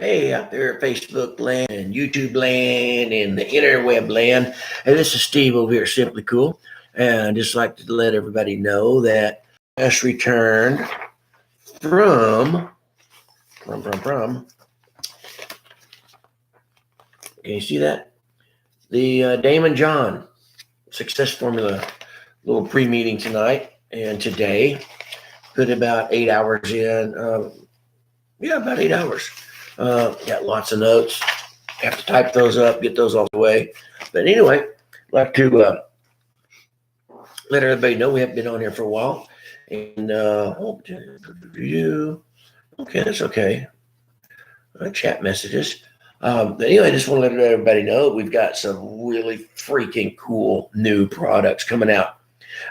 Hey, out there, Facebook land and YouTube land and the interweb land. Hey, this is Steve over here, Simply Cool. And I'd just like to let everybody know that I just returned from, can you see that? The Damon John Success Formula little pre-meeting tonight and today. Put about 8 hours in. About 8 hours. Got lots of notes. Have to type those up, get those off the way. But anyway, I'd like to let everybody know we haven't been on here for a while. And okay, that's okay. Chat messages. But anyway, I just want to let everybody know we've got some really freaking cool new products coming out.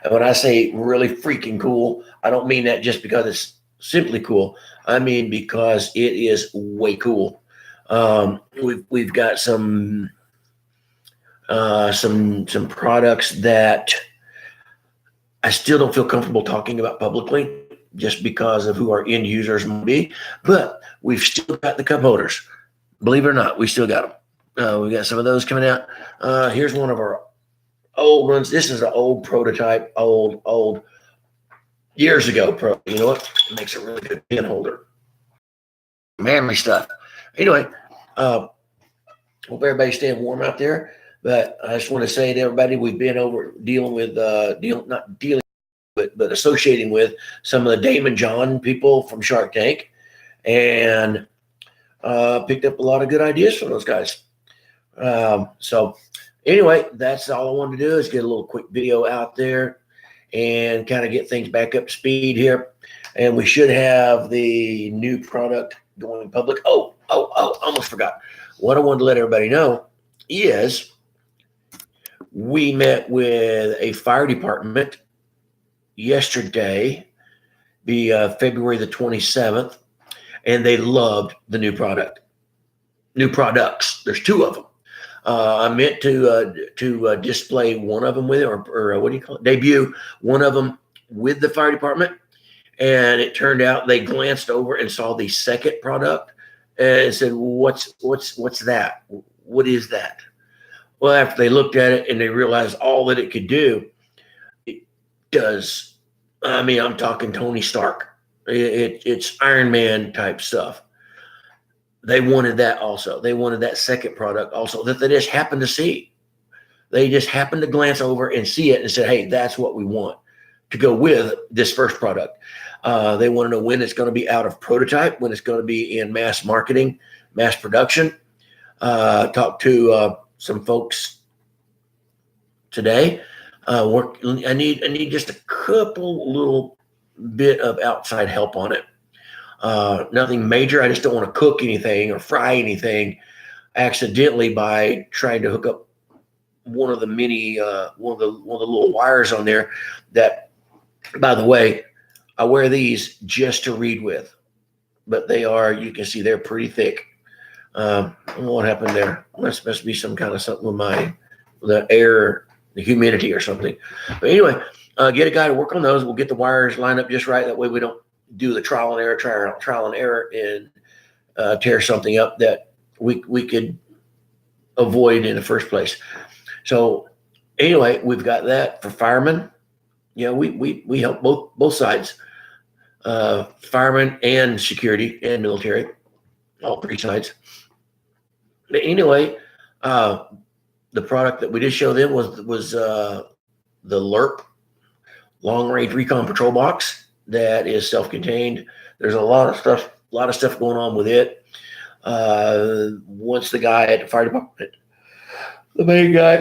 And when I say really freaking cool, I don't mean that just because it's simply cool. I mean because it is way cool. We've got some products that I still don't feel comfortable talking about publicly, just because of who our end users might be. But we've still got the cup holders. Believe it or not, we still got them. We got some of those coming out. Here's one of our old ones. This is an old prototype, old years ago pro. You know what? It makes a really good pin holder. Manly stuff. Anyway, hope everybody's staying warm out there. But I just want to say to everybody, we've been over dealing with but associating with some of the Damon John people from Shark Tank, and picked up a lot of good ideas from those guys. So anyway, that's all I wanted to do is get a little quick video out there and kind of get things back up to speed here. And we should have the new product going public. Oh, almost forgot. What I wanted to let everybody know is we met with a fire department yesterday, February the 27th, and they loved the new products. There's two of them. I meant to display one of them with it, or what do you call it? Debut one of them with the fire department, and it turned out they glanced over and saw the second product and said, "What's that? What is that?" Well, after they looked at it and they realized all that it could do, it does. I mean, I'm talking Tony Stark. It's Iron Man type stuff. They wanted that also. They wanted that second product also that they just happened to see. They just happened to glance over and see it and said, "Hey, that's what we want to go with this first product." They want to know when it's going to be out of prototype, when it's going to be in mass marketing, mass production. Talked to some folks today. I need just a couple little bit of outside help on it. Nothing major. I just don't want to cook anything or fry anything accidentally by trying to hook up one of the little wires on there. That, by the way, I wear these just to read with, but you can see they're pretty thick. I don't know what happened there. Must be some kind of something with the air, the humidity or something. But anyway, get a guy to work on those. We'll get the wires lined up just right. That way we don't do the trial and error and tear something up that we could avoid in the first place. So anyway, we've got that for firemen. Yeah, we help both sides, firemen and security and military, all three sides. But anyway, the product that we did show them was the LRP, Long Range Recon Patrol Box. That is self-contained. There's a lot of stuff going on with it. Once the guy at the fire department, the main guy,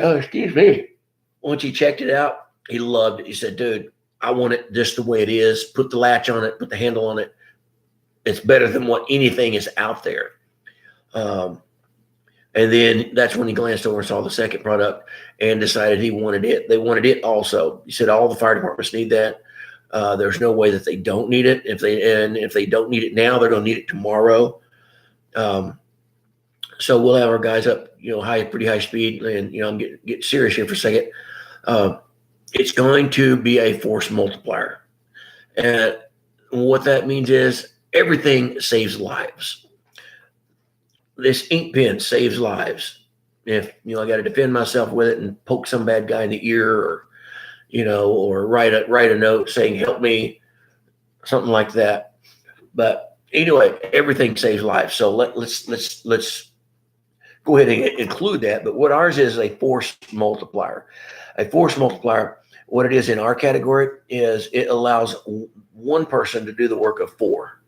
once he checked it out, he loved it. He said, "Dude, I want it just the way it is. Put the latch on it, put the handle on it. It's better than what anything is out there." And then that's when he glanced over and saw the second product and decided he wanted it. They wanted it also. He said all the fire departments need that. There's no way that they don't need it. If they don't need it now, they're going to need it tomorrow. So we'll have our guys up, pretty high speed. And I'm getting serious here for a second. It's going to be a force multiplier, and what that means is everything saves lives. This ink pen saves lives. If I got to defend myself with it and poke some bad guy in the ear, or or write a note saying "help me," something like that. But anyway, everything saves lives. So let's go ahead and include that. But what ours is a force multiplier. A force multiplier, what it is in our category is it allows one person to do the work of four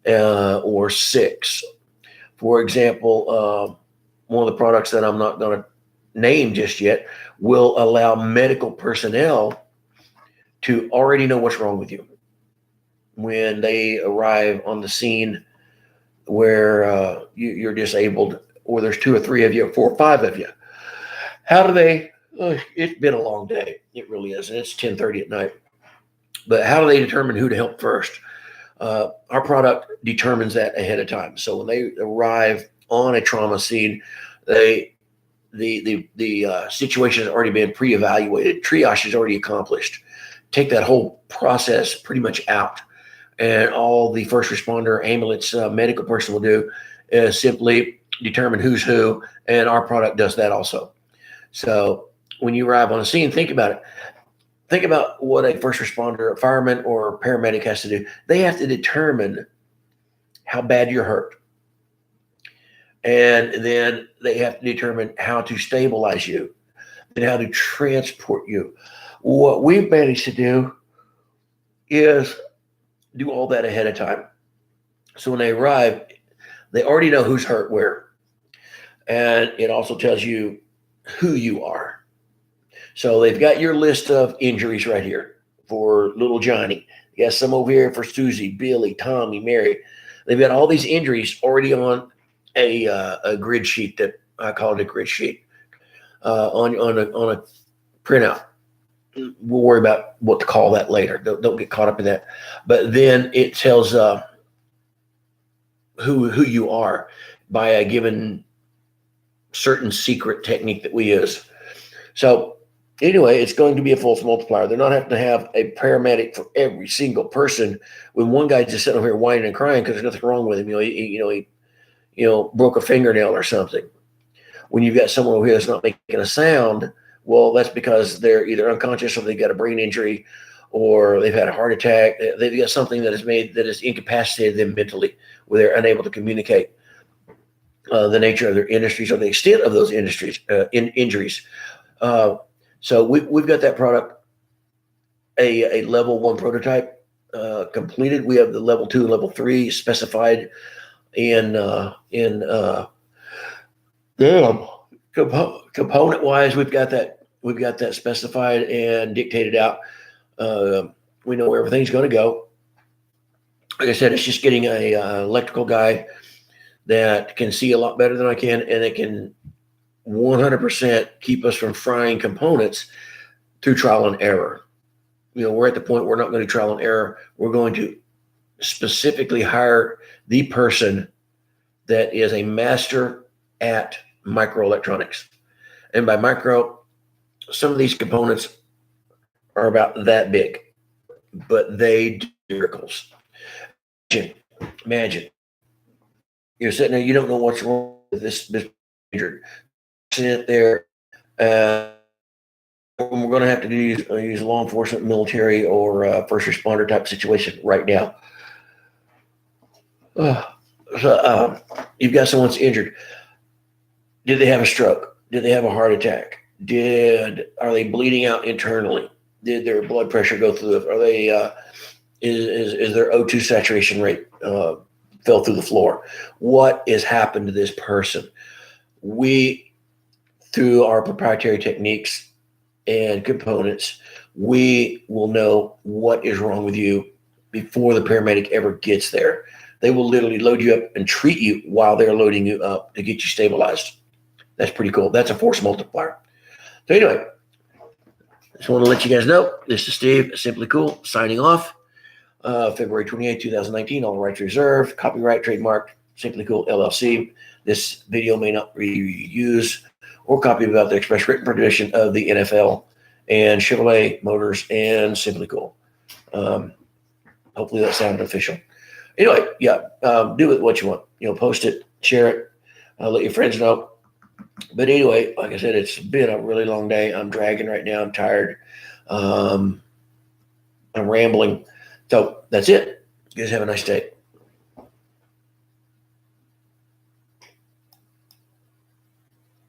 or six. For example, one of the products that I'm not going to name just yet will allow medical personnel to already know what's wrong with you when they arrive on the scene where you're disabled, or there's 2 or 3 of you, or 4 or 5 of you. How do they? It's been a long day. It really is, and it's 10:30 at night. But how do they determine who to help first? Our product determines that ahead of time. So when they arrive on a trauma scene, the situation has already been pre-evaluated. Triage is already accomplished. Take that whole process pretty much out. And all the first responder, ambulance, medical person will do is simply determine who's who, and our product does that also. So when you arrive on a scene, think about it. Think about what a first responder, a fireman, or a paramedic has to do. They have to determine how bad you're hurt. And then they have to determine how to stabilize you and how to transport you. What we've managed to do is do all that ahead of time. So when they arrive, they already know who's hurt where. And it also tells you who you are. So they've got your list of injuries right here for little Johnny. You got some over here for Susie, Billy, Tommy, Mary. They've got all these injuries already on a grid sheet, that I call it a grid sheet, on a printout. We'll worry about what to call that later. Don't get caught up in that. But then it tells who you are by a given certain secret technique that we use. So anyway, it's going to be a force multiplier. They're not having to have a paramedic for every single person. When one guy just sitting over here whining and crying because there's nothing wrong with him, he broke a fingernail or something. When you've got someone over here that's not making a sound, well, that's because they're either unconscious, or they've got a brain injury, or they've had a heart attack. They've got something that has incapacitated them mentally, where they're unable to communicate the nature of their industries or the extent of those injuries. So we've got that product, a level 1 prototype completed. We have the level 2 and level 3 specified in component wise. We've got that specified and dictated out. We know where everything's going to go. Like I said, it's just getting a electrical guy that can see a lot better than I can, and it can 100% keep us from frying components through trial and error. We're at the point we're not going to trial and error. We're going to specifically hire the person that is a master at microelectronics. And by micro, some of these components are about that big, but they do miracles. Imagine you're sitting there, you don't know what's wrong with this injured. Sit there, we're going to have to use law enforcement, military, or first responder type situation right now. So you've got someone that's injured. Did they have a stroke? Did they have a heart attack? Are they bleeding out internally? Did their blood pressure go through are they is their O2 saturation rate fell through the floor? What has happened to this person? We, through our proprietary techniques and components, we will know what is wrong with you before the paramedic ever gets there. They will literally load you up and treat you while they're loading you up to get you stabilized. That's pretty cool. That's a force multiplier. So anyway, just want to let you guys know, this is Steve, Simply Cool, signing off. February 28, 2019, all rights reserved, copyright, trademark, Simply Cool LLC. This video may not be used or copied without the express written permission of the NFL and Chevrolet Motors and Simply Cool. Hopefully that sounded official. Anyway, yeah, do it what you want. Post it, share it, let your friends know. But anyway, like I said, it's been a really long day. I'm dragging right now. I'm tired. I'm rambling. So that's it. You guys have a nice day.